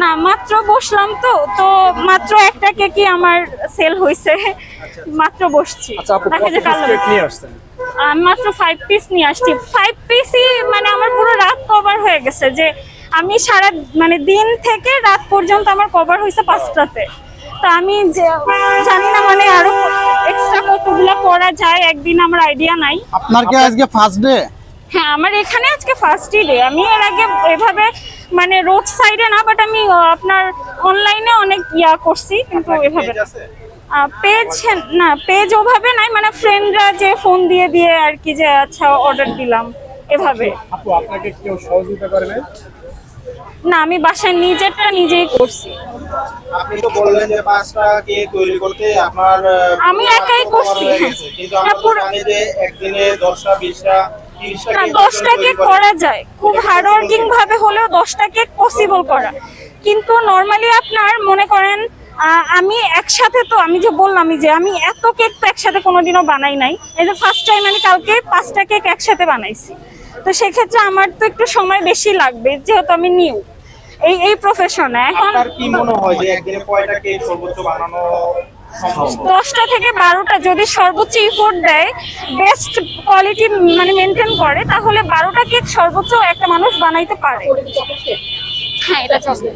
না, মাত্র বসলাম তো মাত্র একটা কেকই আমার সেল হয়েছে, মাত্র বসছি। আচ্ছা আপু, দেখা কত যাক পিস আল্লাহ। কেক নিয়ে আসছেন? আমি মাত্র 5 পিস নিয়ে আসছি। 5 পিসই মানে আমার পুরো রাত কভার হয়ে গেছে, যে আমি সারা মানে দিন থেকে রাত পর্যন্ত আমার কভার হয়েছে 5টাতে। তো আমি জানি না মানে আরো এক্সট্রা কতগুলো করা যায় একদিন, আমার আইডিয়া নাই। আপনার কি আজকে ফার্স্ট ডে? হ্যাঁ, আমার এখানে আজকে ফার্স্টই ডে। আমি এর আগে এভাবে মানে রোড সাইডে না, বাট আমি আপনার অনলাইনে অনেক করছি, কিন্তু এভাবে পেজ না, পেজ ওভাবে নাই, মানে ফ্রেন্ডরা যে ফোন দিয়ে দিয়ে আর কি, যে আচ্ছা অর্ডার দিলাম এভাবে। আপু আপনাকে কেউ সহযোগিতা করে না? না, আমি বাসায় নিজেরটা নিজেই করছি। আপনি তো বললেন যে 5টা কেক তৈরি করতে আপনার আমি একাই করছি, কিন্তু আমরা তো জানি যে একদিনে 10টা 20টা 30টা না, কেক 10টা কেক করা যায়, খুব হার্ড ওয়ার্কিং ভাবে হলেও 10টা কেক পসিবল করা। কিন্তু নর্মালি আপনার মনে করেন আমি একসাথে, তো আমি যে বললাম যে আমি এত কেক তো একসাথে কোনোদিনও বানাই নাই। এই যে ফার্স্ট টাইম আমি কালকে 5টা কেক একসাথে বানাইছি। তো সেক্ষেত্রে আমার তো একটু সময় বেশি লাগবে, যেহেতু আমি নিউ এই প্রফেশনে। এখন আপনার কি মনে হয় যে একদিনে কয়টা কেক সর্বোচ্চ বানানো সম্ভব? 10টা থেকে 12টা যদি সর্বোচ্চ ইফোর্ট দেয়, বেস্ট কোয়ালিটি মানে মেনটেন করে, তাহলে 12টা কেক সর্বোচ্চ একটা মানুষ বানাইতে পারে। হ্যাঁ, এটা চলবে।